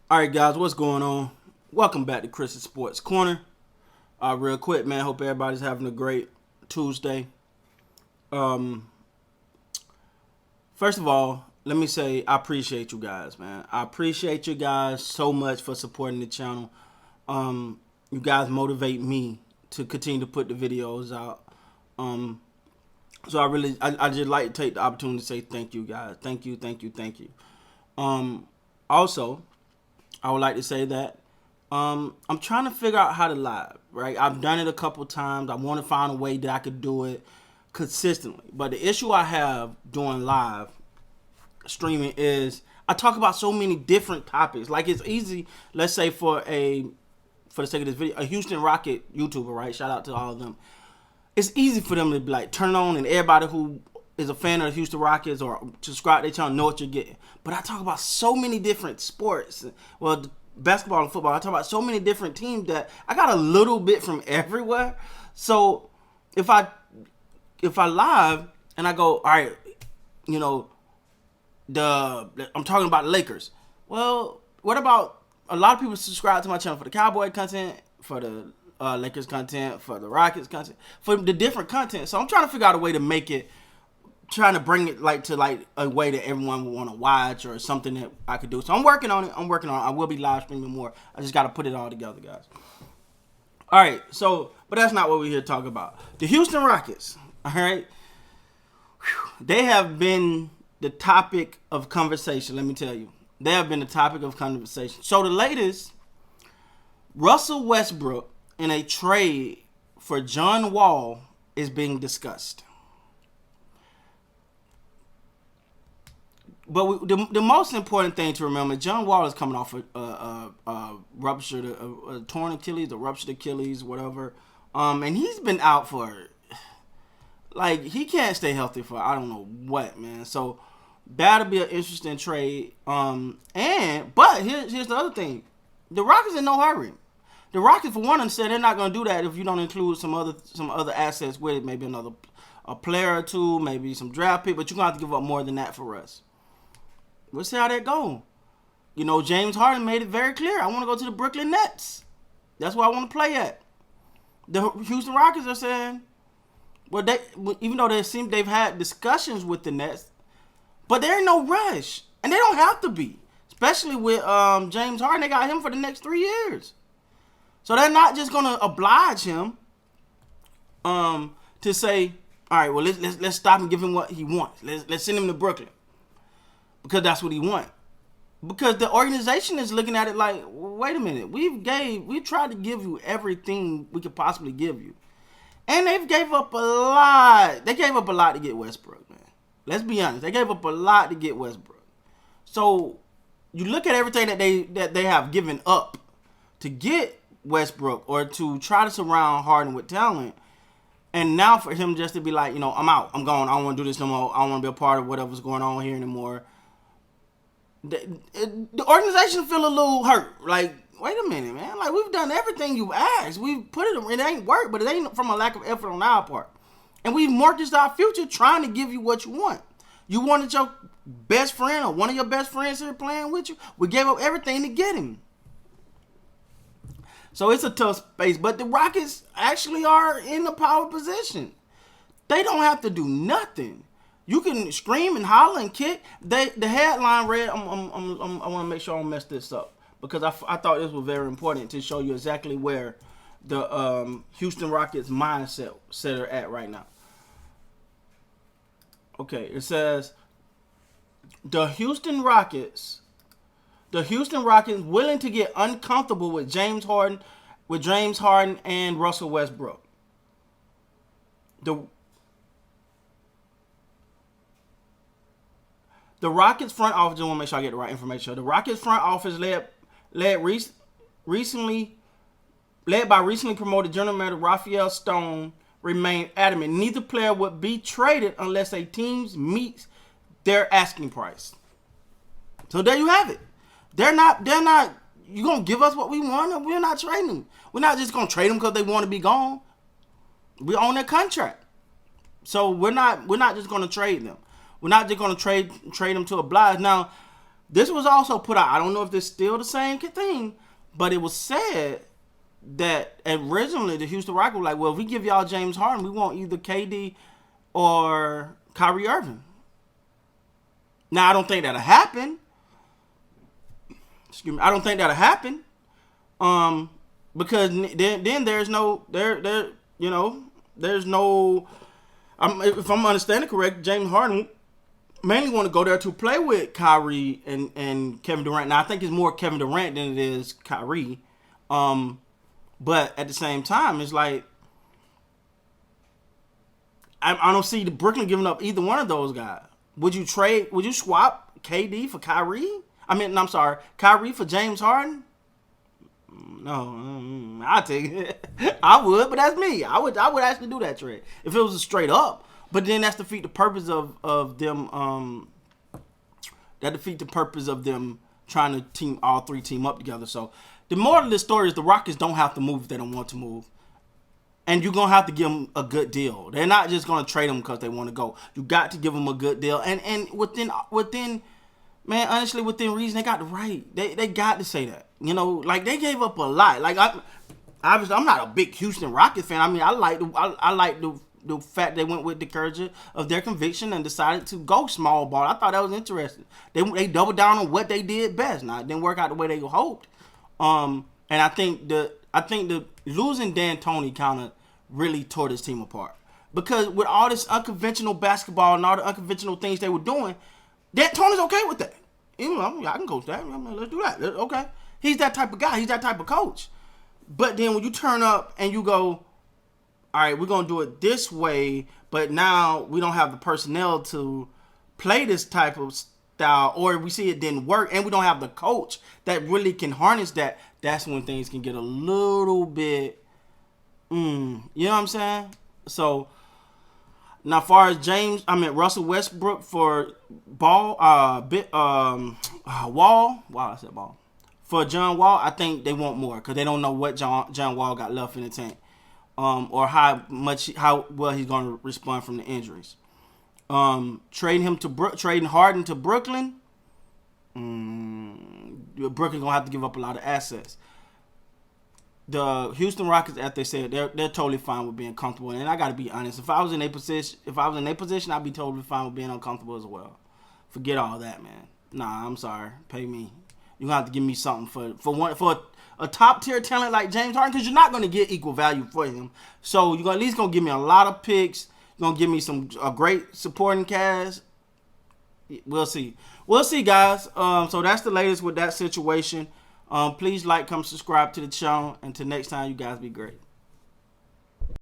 All right, guys, what's going on? Welcome back to Chris's Sports Corner. Real quick, man. Hope everybody's having a great Tuesday. Um, First of all, let me say I appreciate you guys, man. I appreciate you guys so much for supporting the channel. You guys motivate me to continue to put the videos out. So I just like to take the opportunity to say thank you, guys. Thank you, thank you, thank you. Also, I would like to say that I'm trying to figure out how to live, right? I've done it a couple times. I want to find a way that I could do it consistently. But the issue I have doing live streaming is I talk about so many different topics. Like it's easy, let's say for the sake of this video, a Houston Rocket YouTuber, right? Shout out to all of them. It's easy for them to be like turn on and everybody who is a fan of the Houston Rockets or subscribe to their channel know what you're getting. But I talk about so many different sports. Well, basketball and football. I talk about so many different teams that I got a little bit from everywhere. So if I live and I go, all right, you know, I'm talking about the Lakers. Well, what about a lot of people subscribe to my channel for the Cowboy content, for the Lakers content, for the Rockets content, for the different content. So I'm trying to figure out a way to make it, trying to bring it like a way that everyone would want to watch or something that I could do. So I'm working on it. I will be live streaming more. I just got to put it all together, guys. All right. So, but that's not what we're here to talk about. The Houston Rockets. All right. They have been the topic of conversation. Let me tell you, they have been the topic of conversation. So the latest, Russell Westbrook in a trade for John Wall is being discussed. But the most important thing to remember, John Wall is coming off a torn Achilles, a ruptured Achilles, whatever. And he's been out for, like, he can't stay healthy for I don't know what, man. So that'll be an interesting trade. But here's the other thing. The Rockets in no hurry. The Rockets, for one, said they're not going to do that if you don't include some other assets with it. Maybe a player or two, maybe some draft pick. But you're going to have to give up more than that for us. We'll see how that goes. You know, James Harden made it very clear. I want to go to the Brooklyn Nets. That's where I want to play at. The Houston Rockets are saying, well, even though they've had discussions with the Nets, but there ain't no rush, and they don't have to be, especially with James Harden. They got him for the next 3 years, so they're not just gonna oblige him to say, all right, well let's stop and give him what he wants. Let's send him to Brooklyn. Because that's what he wants. Because the organization is looking at it like, wait a minute, we tried to give you everything we could possibly give you. And they've gave up a lot. They gave up a lot to get Westbrook, man. Let's be honest. They gave up a lot to get Westbrook. So you look at everything that they have given up to get Westbrook or to try to surround Harden with talent. And now for him just to be like, you know, I'm out. I'm gone. I don't want to do this no more. I don't want to be a part of whatever's going on here anymore. The organization feel a little hurt. Like, wait a minute, man. Like, we've done everything you asked. We've put it ain't work, but it ain't from a lack of effort on our part. And we've mortgaged our future trying to give you what you want. You wanted your best friend or one of your best friends here playing with you. We gave up everything to get him. So it's a tough space. But the Rockets actually are in the power position. They don't have to do nothing. You can scream and holler and kick. The headline read, I want to make sure I don't mess this up, because I thought this was very important to show you exactly where the Houston Rockets mindset are at right now. Okay, it says the Houston Rockets willing to get uncomfortable with James Harden and Russell Westbrook. The Rockets front office, I want to make sure I get the right information. The Rockets front office led by recently promoted general manager Raphael Stone remained adamant neither player would be traded unless a team meets their asking price. So there you have it. They're not, you going to give us what we want and we're not trading them. We're not just going to trade them because they want to be gone. We own their contract. So we're not just going to trade them. We're not just going to trade them to oblige. Now, This was also put out. I don't know if this is still the same thing, but it was said that originally the Houston Rockets were like, well, if we give y'all James Harden, we want either KD or Kyrie Irving. Now, I don't think that'll happen. Excuse me. I don't think that'll happen. Because then there's no there's no. If I'm understanding correct, James Harden mainly want to go there to play with Kyrie and Kevin Durant. Now I think it's more Kevin Durant than it is Kyrie. But at the same time, it's like I don't see the Brooklyn giving up either one of those guys. Would you swap KD for Kyrie? I'm sorry, Kyrie for James Harden? No, I'll take it. I would, but that's me. I would actually do that trade if it was a straight up. But then that's defeat the purpose of them. That defeat the purpose of them trying to all three team up together. So the moral of this story is the Rockets don't have to move if they don't want to move, and you're gonna have to give them a good deal. They're not just gonna trade them because they want to go. You got to give them a good deal, and within. Man, honestly, within reason, they got the right. They got to say that. Like they gave up a lot. Like obviously, I'm not a big Houston Rockets fan. I mean, I like the fact they went with the courage of their conviction and decided to go small ball. I thought that was interesting. They doubled down on what they did best. Now it didn't work out the way they hoped. And I think the losing D'Antoni kind of really tore this team apart, because with all this unconventional basketball and all the unconventional things they were doing, D'Antoni's okay with that. I can coach that. Let's do that. Okay. He's that type of guy. He's that type of coach. But then when you turn up and you go, all right, we're going to do it this way, but now we don't have the personnel to play this type of style, or we see it didn't work, and we don't have the coach that really can harness that, that's when things can get a little bit, you know what I'm saying? So, now, as far as Russell Westbrook for Wall. I said Ball. For John Wall, I think they want more because they don't know what John Wall got left in the tank, or how well he's going to respond from the injuries. Trading Harden to Brooklyn. Brooklyn gonna have to give up a lot of assets. The Houston Rockets, as they said, they're totally fine with being comfortable. And I got to be honest, if I was in their position, I'd be totally fine with being uncomfortable as well. Forget all that, man. Nah, I'm sorry. Pay me. You're gonna have to give me something for a top tier talent like James Harden, because you're not gonna get equal value for him. So you're at least gonna give me a lot of picks. You're gonna give me a great supporting cast. We'll see. We'll see, guys. So that's the latest with that situation. Please like, comment, subscribe to the channel. Until next time, you guys be great.